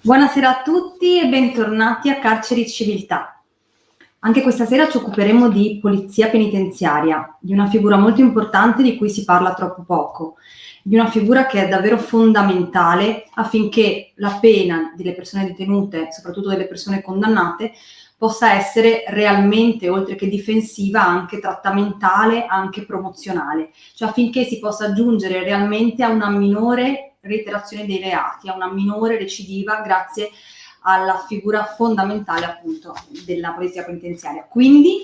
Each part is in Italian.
Buonasera a tutti e bentornati a Carceri Civiltà. Anche questa sera ci occuperemo di polizia penitenziaria, di una figura molto importante di cui si parla troppo poco, di una figura che è davvero fondamentale affinché la pena delle persone detenute, soprattutto delle persone condannate, possa essere realmente, oltre che difensiva, anche trattamentale, anche promozionale, cioè affinché si possa giungere realmente a una minore reiterazione dei reati, a una minore recidiva grazie alla figura fondamentale appunto della polizia penitenziaria. Quindi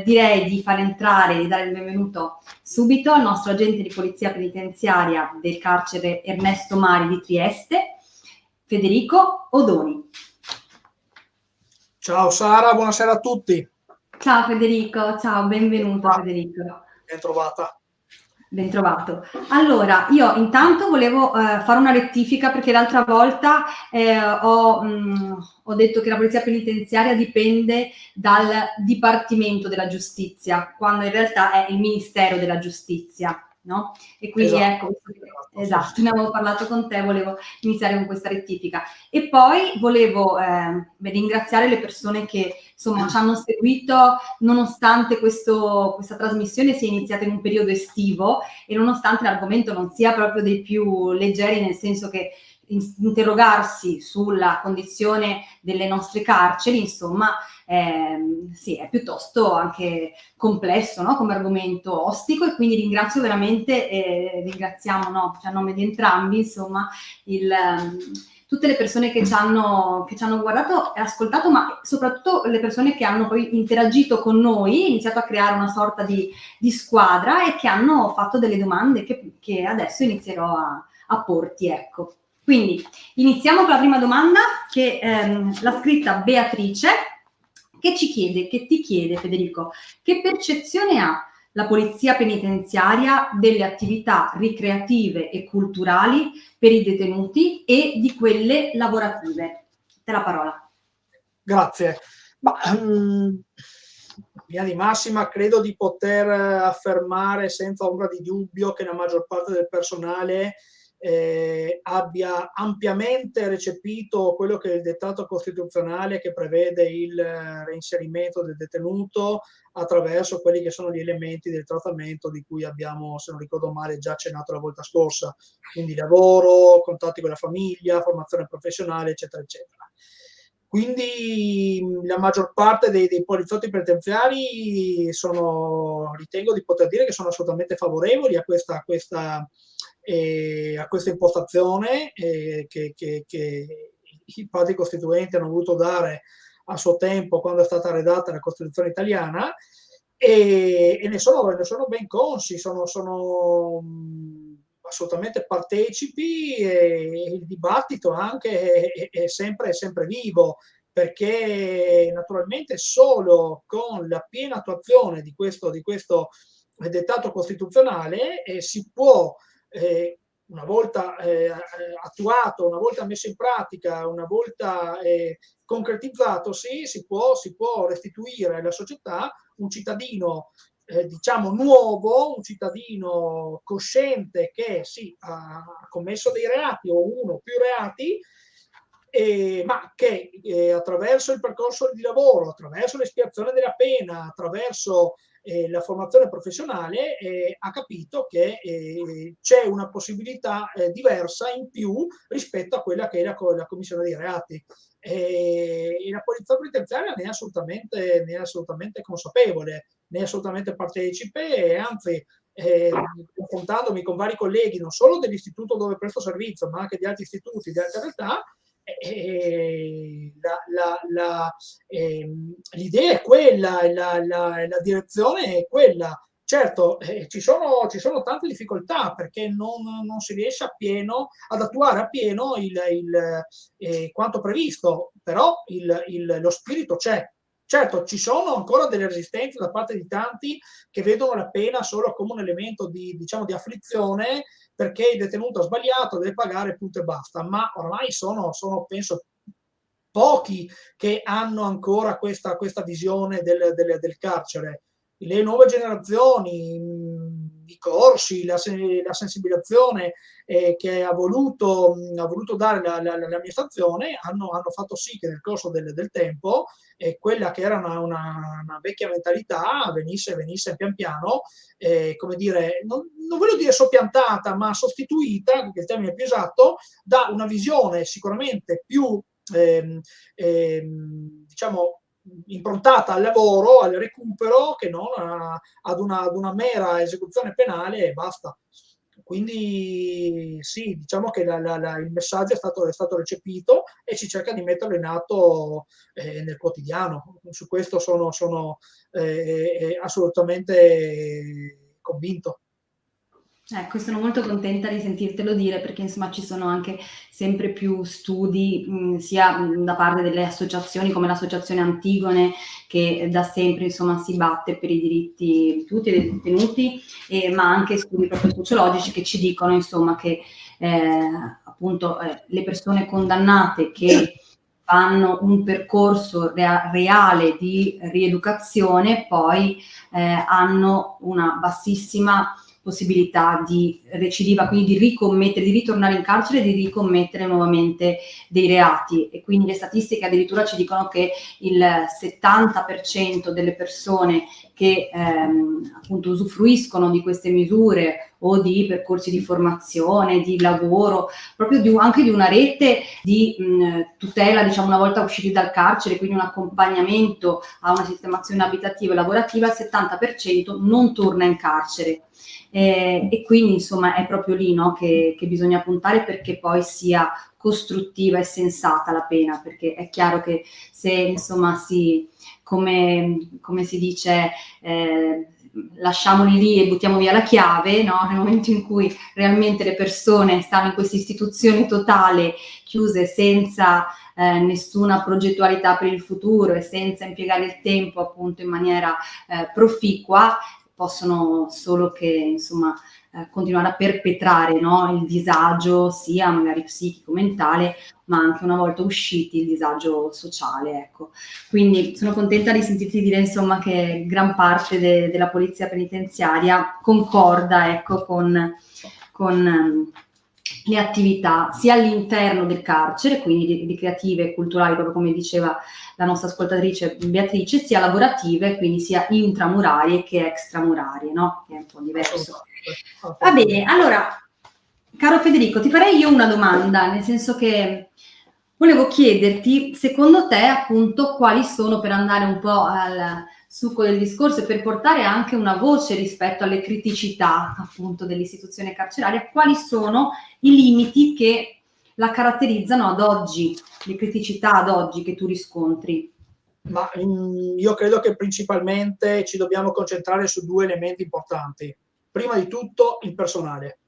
direi di far entrare, di dare il benvenuto subito al nostro agente di polizia penitenziaria del carcere Ernesto Mari di Trieste, Federico Odoni. Ciao Sara, buonasera a tutti. Ciao Federico, ciao, benvenuto Federico. Ben trovata. Ben trovato. Allora, io intanto volevo fare una rettifica perché l'altra volta ho detto che la polizia penitenziaria dipende dal Dipartimento della Giustizia, quando in realtà è il Ministero della Giustizia, no? E quindi esatto, ne avevo parlato con te, volevo iniziare con questa rettifica. E poi volevo ringraziare le persone che insomma ci hanno seguito nonostante questa trasmissione sia iniziata in un periodo estivo e nonostante l'argomento non sia proprio dei più leggeri, nel senso che interrogarsi sulla condizione delle nostre carceri, insomma, sì, è piuttosto anche complesso, no? Come argomento ostico, e quindi ringrazio veramente, ringraziamo, no? Cioè, a nome di entrambi, insomma, tutte le persone che ci hanno guardato e ascoltato, ma soprattutto le persone che hanno poi interagito con noi, iniziato a creare una sorta di squadra e che hanno fatto delle domande che adesso inizierò a porti, ecco. Quindi iniziamo con la prima domanda che l'ha scritta Beatrice, che ti chiede, Federico, che percezione ha la polizia penitenziaria delle attività ricreative e culturali per i detenuti e di quelle lavorative? Te la parola. Grazie. In linea di massima credo di poter affermare senza ombra di dubbio che la maggior parte del personale abbia ampiamente recepito quello che è il dettato costituzionale che prevede il reinserimento del detenuto attraverso quelli che sono gli elementi del trattamento di cui abbiamo, se non ricordo male, già accennato la volta scorsa, quindi lavoro, contatti con la famiglia, formazione professionale, eccetera, eccetera. Quindi la maggior parte dei poliziotti penitenziari ritengo di poter dire che sono assolutamente favorevoli a questa impostazione che i padri costituenti hanno voluto dare a suo tempo quando è stata redatta la Costituzione italiana, e ne sono ben consci, sono assolutamente partecipi, e il dibattito anche è sempre vivo, perché naturalmente solo con la piena attuazione di questo dettato costituzionale si può, una volta attuato, una volta messo in pratica, una volta concretizzatosi, si può restituire alla società un cittadino diciamo nuovo, un cittadino cosciente che sì, ha commesso dei reati o uno o più reati, ma che attraverso il percorso di lavoro, attraverso l'espiazione della pena, attraverso la formazione professionale, ha capito che c'è una possibilità diversa in più rispetto a quella che è la commissione dei reati. E la polizia penitenziaria ne è assolutamente consapevole, ne è assolutamente partecipe, e anzi, confrontandomi con vari colleghi non solo dell'istituto dove presto servizio, ma anche di altri istituti, di altre realtà, l'idea è quella, la direzione è quella. Certo, ci sono tante difficoltà, perché non si riesce ad attuare appieno quanto previsto, però lo spirito c'è, Certo, ci sono ancora delle resistenze da parte di tanti che vedono la pena solo come un elemento di, diciamo, di afflizione, perché il detenuto ha sbagliato, deve pagare, punto e basta. Ma ormai sono penso, pochi che hanno ancora questa visione del carcere. Le nuove generazioni, i corsi, la sensibilizzazione che ha voluto dare l'amministrazione hanno fatto sì che nel corso del tempo quella che era una vecchia mentalità venisse pian piano, come dire, non voglio dire soppiantata, ma sostituita, che è il termine più esatto, da una visione sicuramente più diciamo improntata al lavoro, al recupero, che non ad una mera esecuzione penale e basta. Quindi sì, diciamo che il messaggio è stato recepito e si cerca di metterlo in atto nel quotidiano. Su questo sono assolutamente convinto. Ecco, sono molto contenta di sentirtelo dire perché insomma ci sono anche sempre più studi, sia da parte delle associazioni come l'associazione Antigone, che da sempre insomma si batte per i diritti di tutti dei detenuti, ma anche studi proprio sociologici che ci dicono insomma che appunto le persone condannate che fanno un percorso reale di rieducazione poi hanno una bassissima possibilità di recidiva, quindi di ricommettere, di ritornare in carcere e di ricommettere nuovamente dei reati. E quindi le statistiche addirittura ci dicono che il 70% delle persone che appunto usufruiscono di queste misure o di percorsi di formazione, di lavoro, proprio anche di una rete di tutela, diciamo, una volta usciti dal carcere, quindi un accompagnamento a una sistemazione abitativa e lavorativa, il 70% non torna in carcere. E quindi insomma è proprio lì, no, che bisogna puntare perché poi sia costruttiva e sensata la pena, perché è chiaro che se insomma come si dice, lasciamoli lì e buttiamo via la chiave, no? Nel momento in cui realmente le persone stanno in questa istituzione totale, chiuse, senza nessuna progettualità per il futuro e senza impiegare il tempo appunto in maniera proficua, possono solo che insomma continuare a perpetrare, no, il disagio sia magari psichico, mentale, ma anche una volta usciti il disagio sociale, ecco. Quindi sono contenta di sentirti dire insomma che gran parte della polizia penitenziaria concorda, ecco, con le attività sia all'interno del carcere, quindi ricreative e culturali, proprio come diceva la nostra ascoltatrice Beatrice, sia lavorative, quindi sia intramurarie che extramurarie, no? Che è un po' diverso. Va bene, allora, caro Federico, ti farei io una domanda, nel senso che volevo chiederti, secondo te, appunto, quali sono, per andare un po' al succo del discorso e per portare anche una voce rispetto alle criticità, appunto, dell'istituzione carceraria, quali sono i limiti che la caratterizzano ad oggi, le criticità ad oggi che tu riscontri? Ma io credo che principalmente ci dobbiamo concentrare su due elementi importanti. Prima di tutto il personale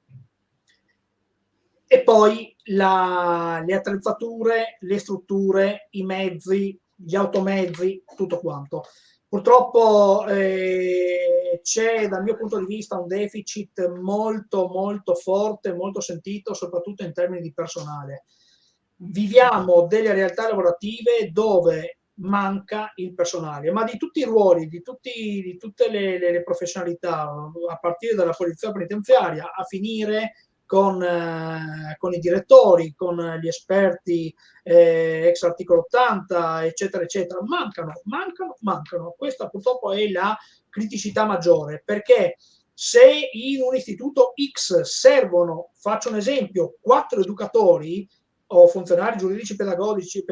e poi le attrezzature, le strutture, i mezzi, gli automezzi, tutto quanto. Purtroppo c'è dal mio punto di vista un deficit molto molto forte, molto sentito, soprattutto in termini di personale. Viviamo delle realtà lavorative dove manca il personale, ma di tutti i ruoli, di tutte le professionalità, a partire dalla polizia penitenziaria a finire con i direttori, con gli esperti ex articolo 80, eccetera, eccetera. Mancano. Questa purtroppo è la criticità maggiore, perché se in un istituto X servono, faccio un esempio, 4 educatori o funzionari giuridici pedagogici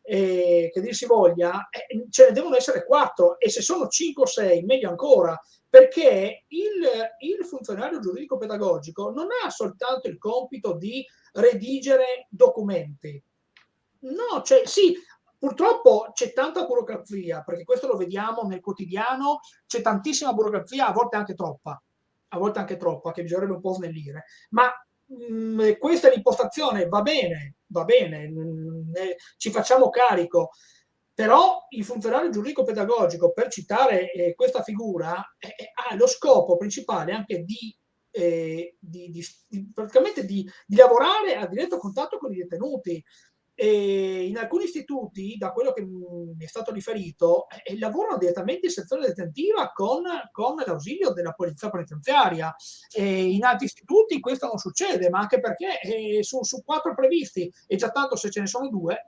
che dir si voglia, ce ne devono essere 4 e se sono 5 o 6 meglio ancora, perché il funzionario giuridico pedagogico non ha soltanto il compito di redigere documenti. No, cioè sì, purtroppo c'è tanta burocrazia, perché questo lo vediamo nel quotidiano, c'è tantissima burocrazia, a volte anche troppa, che bisognerebbe un po' snellire, ma questa è l'impostazione, va bene, ci facciamo carico, Però il funzionario giuridico-pedagogico, per citare questa figura, ha lo scopo principale anche praticamente di lavorare a diretto contatto con i detenuti. E in alcuni istituti, da quello che mi è stato riferito, lavorano direttamente in sezione detentiva con l'ausilio della polizia penitenziaria. In altri istituti questo non succede, ma anche perché su 4 previsti, e già tanto se ce ne sono 2,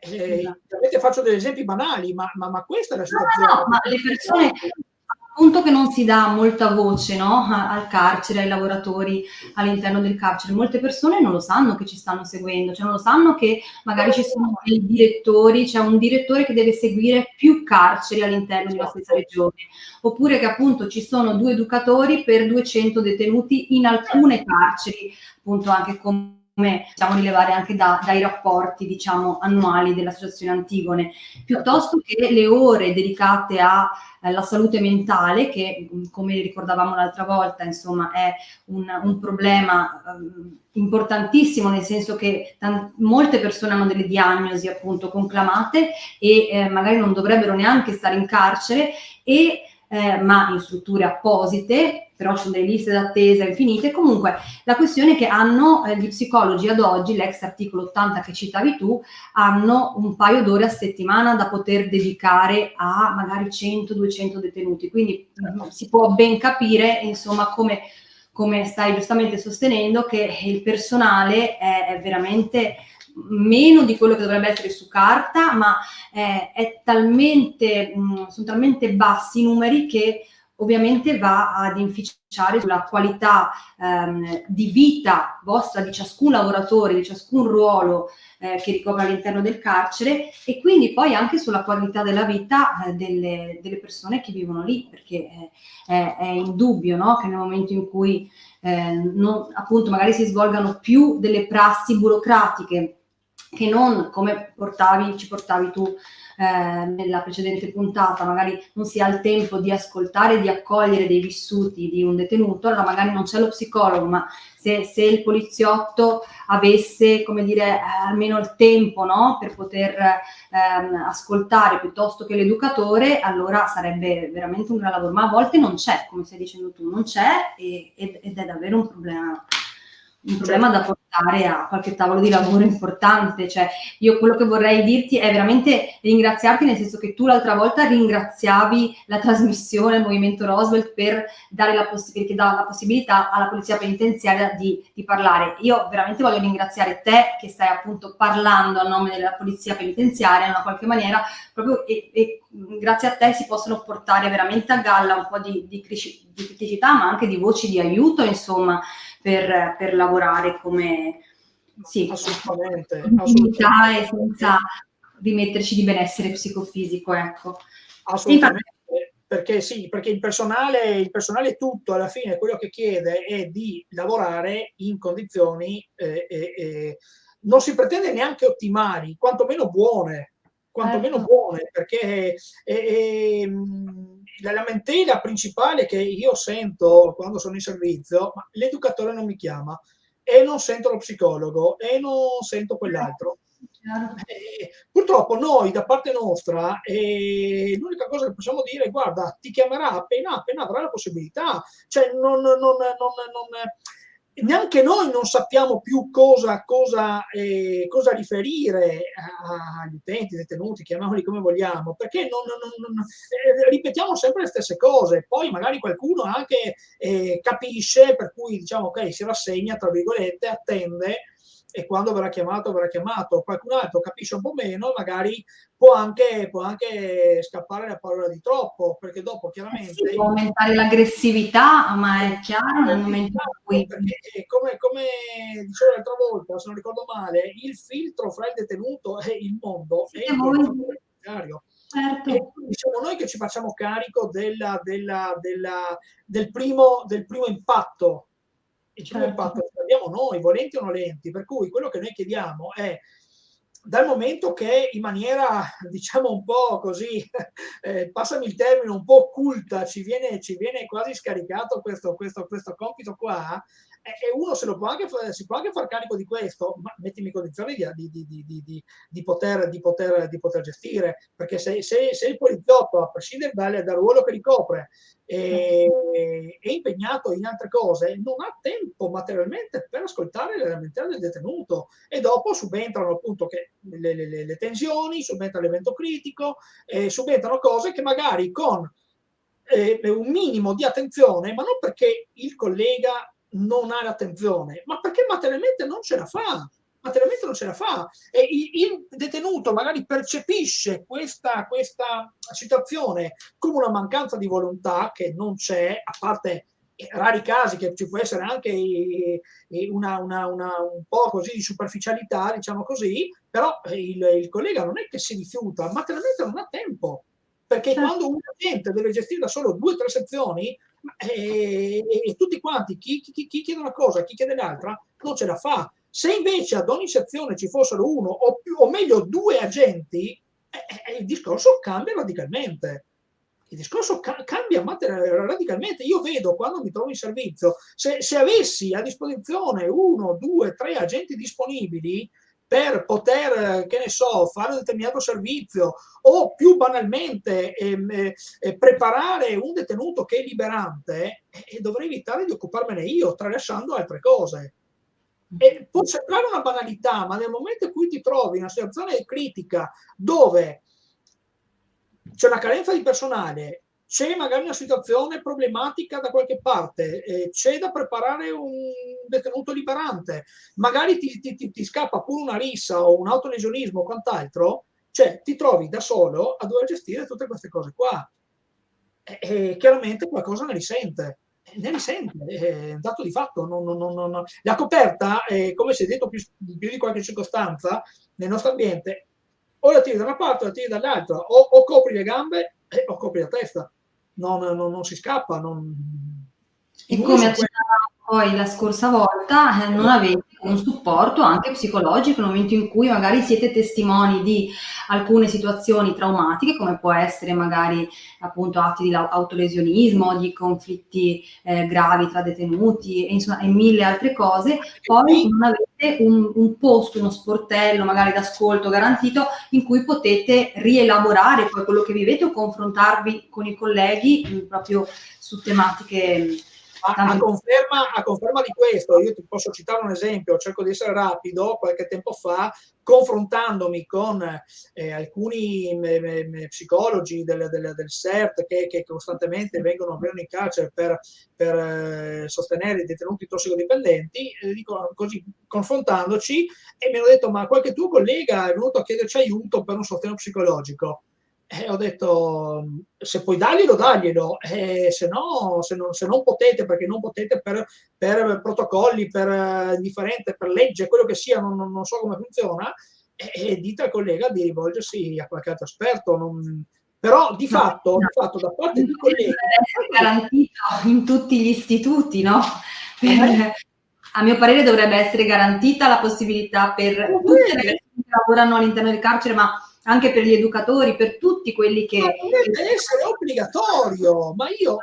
Esatto. ovviamente faccio degli esempi banali, ma questa è la No, no, situazione. no, ma le persone, appunto che non si dà molta voce, no, al carcere, ai lavoratori all'interno del carcere. Molte persone non lo sanno che ci stanno seguendo, cioè non lo sanno che magari ci sono dei direttori, c'è un direttore che deve seguire più carceri all'interno di una stessa regione, oppure che appunto ci sono 2 educatori per 200 detenuti in alcune carceri, appunto anche come possiamo rilevare anche dai rapporti, diciamo, annuali dell'Associazione Antigone, piuttosto che le ore dedicate alla salute mentale, che come ricordavamo l'altra volta, insomma, è un problema importantissimo, nel senso che molte persone hanno delle diagnosi appunto conclamate e magari non dovrebbero neanche stare in carcere ma in strutture apposite, però ci sono delle liste d'attesa infinite. Comunque la questione è che hanno gli psicologi ad oggi, l'ex articolo 80 che citavi tu, hanno un paio d'ore a settimana da poter dedicare a magari 100-200 detenuti, quindi si può ben capire, insomma, come stai giustamente sostenendo, che il personale è veramente meno di quello che dovrebbe essere su carta, ma sono talmente bassi i numeri che ovviamente va ad inficiare sulla qualità di vita vostra, di ciascun lavoratore, di ciascun ruolo che ricopre all'interno del carcere, e quindi poi anche sulla qualità della vita delle persone che vivono lì, perché è indubbio, no, che nel momento in cui appunto magari si svolgano più delle prassi burocratiche che non come ci portavi tu nella precedente puntata, magari non si ha il tempo di ascoltare e di accogliere dei vissuti di un detenuto, allora magari non c'è lo psicologo, ma se il poliziotto avesse, come dire, almeno il tempo, no, per poter ascoltare piuttosto che l'educatore, allora sarebbe veramente un gran lavoro, ma a volte non c'è, come stai dicendo tu, non c'è ed è davvero un problema da portare a qualche tavolo di lavoro importante. Cioè, io quello che vorrei dirti è veramente ringraziarti, nel senso che tu l'altra volta ringraziavi la trasmissione, il Movimento Roswell, per dare la possibilità alla polizia penitenziaria di parlare. Io veramente voglio ringraziare te che stai appunto parlando a nome della polizia penitenziaria in una qualche maniera, proprio e grazie a te si possono portare veramente a galla un po' di criticità, ma anche di voci di aiuto, insomma, per lavorare come assolutamente, dignità e senza rimetterci di benessere psicofisico, ecco. assolutamente, perché sì, perché il personale tutto alla fine quello che chiede è di lavorare in condizioni non si pretende neanche ottimali, quantomeno buone, perché la lamentela principale che io sento quando sono in servizio: ma l'educatore non mi chiama, e non sento lo psicologo, e non sento quell'altro. Purtroppo noi da parte nostra l'unica cosa che possiamo dire è: guarda, ti chiamerà appena avrà la possibilità. Cioè, neanche noi non sappiamo più cosa riferire agli utenti, detenuti, chiamiamoli come vogliamo, perché ripetiamo sempre le stesse cose. Poi magari qualcuno anche capisce, per cui diciamo ok, si rassegna, tra virgolette, attende, e quando verrà chiamato verrà chiamato. Qualcun altro capisce un po' meno, magari può anche scappare la parola di troppo, perché dopo chiaramente sì, può aumentare l'aggressività, ma è chiaro nel momento in cui perché come dicevo l'altra volta, se non ricordo male, il filtro fra il detenuto e il mondo è siete il voi, poliziotto penitenziario. E certo. diciamo noi che ci facciamo carico del primo impatto. Il primo Certo. impatto ce l'abbiamo noi, volenti o nolenti, per cui quello che noi chiediamo è, dal momento che in maniera, diciamo, un po' così, passami il termine, un po' occulta, ci viene quasi scaricato questo compito qua, e uno se lo può anche si può anche far carico di questo, ma mettimi in condizioni di poter gestire, perché se il poliziotto, a prescindere dal ruolo che ricopre, è impegnato in altre cose, non ha tempo materialmente per ascoltare le lamentele del detenuto, e dopo subentrano appunto le tensioni, subentra l'evento critico, subentrano cose che magari con un minimo di attenzione, ma non perché il collega non ha l'attenzione, ma perché materialmente non ce la fa. Materialmente non ce la fa, e il detenuto magari percepisce questa situazione come una mancanza di volontà che non c'è, a parte rari casi che ci può essere anche un po' così di superficialità, diciamo così, però il collega non è che si rifiuta, materialmente non ha tempo, perché quando un agente deve gestire da solo 2 o 3 sezioni, e tutti quanti, chi chiede una cosa, chi chiede l'altra, non ce la fa. Se invece ad ogni sezione ci fossero uno o meglio 2 agenti, il discorso cambia radicalmente. Il discorso cambia radicalmente. Io vedo, quando mi trovo in servizio, se avessi a disposizione 1, 2, 3 agenti disponibili per poter, che ne so, fare un determinato servizio, o più banalmente preparare un detenuto che è liberante, dovrei evitare di occuparmene io, tralasciando altre cose. E può sembrare una banalità, ma nel momento in cui ti trovi in una situazione critica dove c'è una carenza di personale, c'è magari una situazione problematica da qualche parte, c'è da preparare un detenuto liberante, magari ti scappa pure una rissa o un autolesionismo o quant'altro, cioè ti trovi da solo a dover gestire tutte queste cose qua. E chiaramente qualcosa ne risente. È un dato di fatto. La coperta, come si è detto più di qualche circostanza, nel nostro ambiente, o la tiri da una parte o la tiri dall'altra, o copri le gambe o copri la testa. Non si scappa. E come accennavamo poi la scorsa volta, non avete un supporto anche psicologico nel momento in cui magari siete testimoni di alcune situazioni traumatiche, come può essere magari appunto atti di autolesionismo, di conflitti gravi tra detenuti e insomma e mille altre cose, poi non avete un posto, uno sportello magari d'ascolto garantito in cui potete rielaborare poi quello che vivete o confrontarvi con i colleghi proprio su tematiche. A conferma di questo, io ti posso citare un esempio, cerco di essere rapido. Qualche tempo fa, confrontandomi con alcuni psicologi del CERT che costantemente vengono in carcere per sostenere i detenuti tossicodipendenti, dico così, confrontandoci, e mi hanno detto: ma qualche tuo collega è venuto a chiederci aiuto per un sostegno psicologico? Ho detto: se puoi darglielo, daglielo, se non potete, perché non potete per protocolli, per differente, per legge, quello che sia, non so come funziona, dite al collega di rivolgersi a qualche altro esperto. Però di fatto da parte di colleghi deve essere garantito in tutti gli istituti, no? A mio parere dovrebbe essere garantita la possibilità per tutte le persone che lavorano all'interno del carcere, ma anche per gli educatori, per tutti quelli che dovrebbe essere obbligatorio, ma io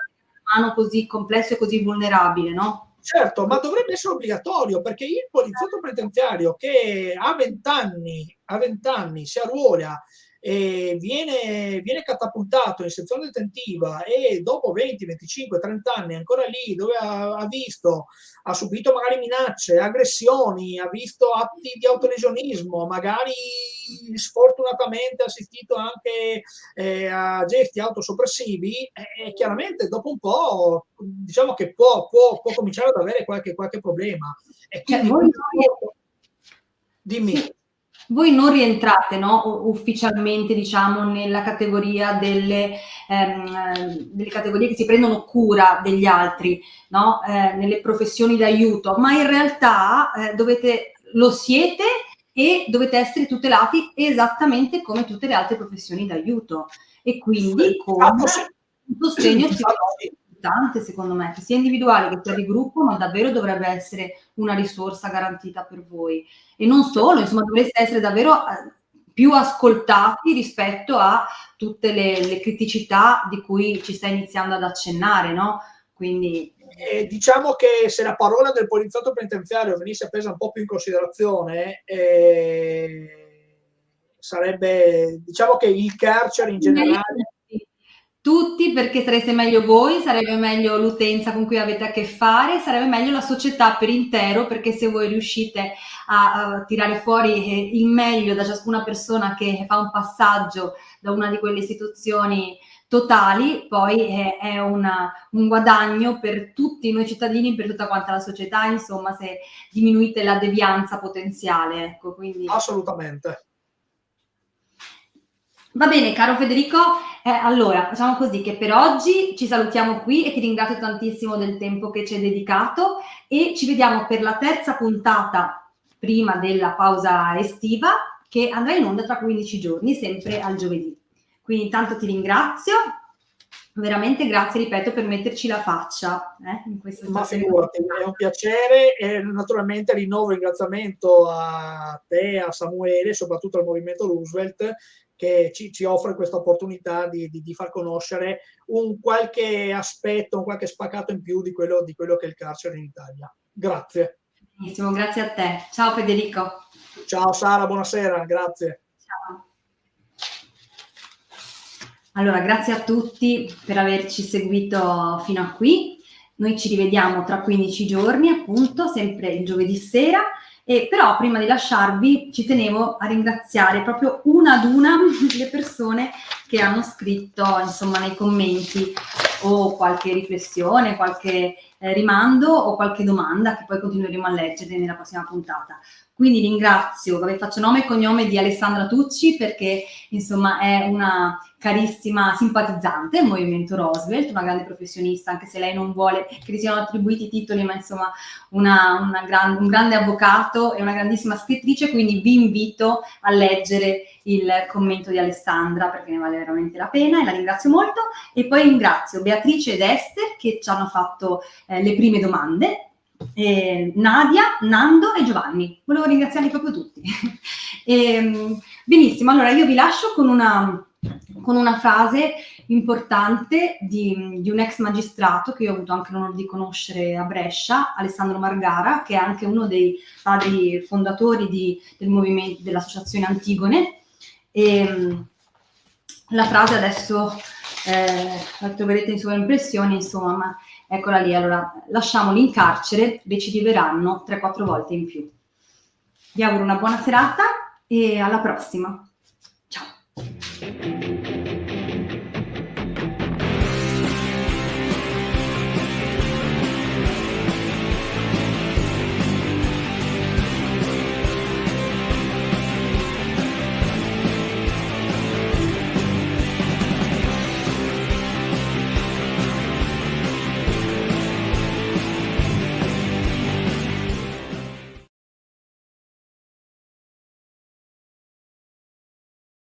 mano così complesso e così vulnerabile, no? Certo, ma dovrebbe essere obbligatorio, perché il poliziotto penitenziario che a 20 anni si arruola e viene catapultato in sezione detentiva, e dopo 20, 25, 30 anni è ancora lì, dove ha subito magari minacce, aggressioni, ha visto atti di autolesionismo, magari sfortunatamente ha assistito anche a gesti autosoppressivi, chiaramente dopo un po' diciamo che può cominciare ad avere qualche problema. E quindi dimmi. Sì. Voi non rientrate, no, ufficialmente, diciamo, nella categoria delle categorie che si prendono cura degli altri, no? Nelle professioni d'aiuto, ma in realtà lo siete e dovete essere tutelati esattamente come tutte le altre professioni d'aiuto, e quindi con un sostegno psicologico importante, secondo me, che sia individuale che sia di gruppo, ma davvero dovrebbe essere una risorsa garantita per voi. E non solo, insomma, dovreste essere davvero più ascoltati rispetto a tutte le criticità di cui ci stai iniziando ad accennare, no? Quindi Diciamo che se la parola del poliziotto penitenziario venisse presa un po' più in considerazione, sarebbe, diciamo che il carcere in generale... Tutti, perché sareste meglio voi, sarebbe meglio l'utenza con cui avete a che fare, sarebbe meglio la società per intero, perché se voi riuscite a tirare fuori il meglio da ciascuna persona che fa un passaggio da una di quelle istituzioni totali, poi è un guadagno per tutti noi cittadini, per tutta quanta la società, insomma, se diminuite la devianza potenziale, ecco, quindi... Assolutamente. Va bene, caro Federico, allora facciamo così, che per oggi ci salutiamo qui e ti ringrazio tantissimo del tempo che ci hai dedicato e ci vediamo per la terza puntata prima della pausa estiva, che andrà in onda tra 15 giorni, sempre al giovedì. Quindi intanto ti ringrazio, veramente grazie, ripeto, per metterci la faccia in questa situazione. Ma figurati, è un piacere e naturalmente rinnovo il ringraziamento a te, a Samuele, soprattutto al Movimento Roosevelt, che ci offre questa opportunità di far conoscere un qualche aspetto, un qualche spaccato in più di quello che è il carcere in Italia. Grazie. Benissimo, grazie a te. Ciao Federico. Ciao Sara, buonasera, grazie. Ciao. Allora, grazie a tutti per averci seguito fino a qui. Noi ci rivediamo tra 15 giorni, appunto, sempre il giovedì sera. Però prima di lasciarvi ci tenevo a ringraziare proprio una ad una le persone che hanno scritto, insomma, nei commenti o qualche riflessione, qualche rimando o qualche domanda che poi continueremo a leggere nella prossima puntata. Quindi ringrazio, faccio nome e cognome di Alessandra Tucci, perché insomma è una carissima simpatizzante del Movimento Roosevelt, una grande professionista, anche se lei non vuole che gli siano attribuiti i titoli, ma insomma un grande avvocato e una grandissima scrittrice, quindi vi invito a leggere il commento di Alessandra, perché ne vale veramente la pena e la ringrazio molto. E poi ringrazio Beatrice ed Esther che ci hanno fatto le prime domande, Nadia, Nando e Giovanni. Volevo ringraziarli proprio tutti. Benissimo, allora io vi lascio con una frase importante di un ex magistrato che io ho avuto anche l'onore di conoscere a Brescia, Alessandro Margara, che è anche uno dei padri fondatori del movimento dell'Associazione Antigone. La frase adesso la troverete in sovraimpressione, insomma, ma eccola lì. Allora, lasciamoli in carcere, recidiveranno 3-4 volte in più. Vi auguro una buona serata e alla prossima. Ciao.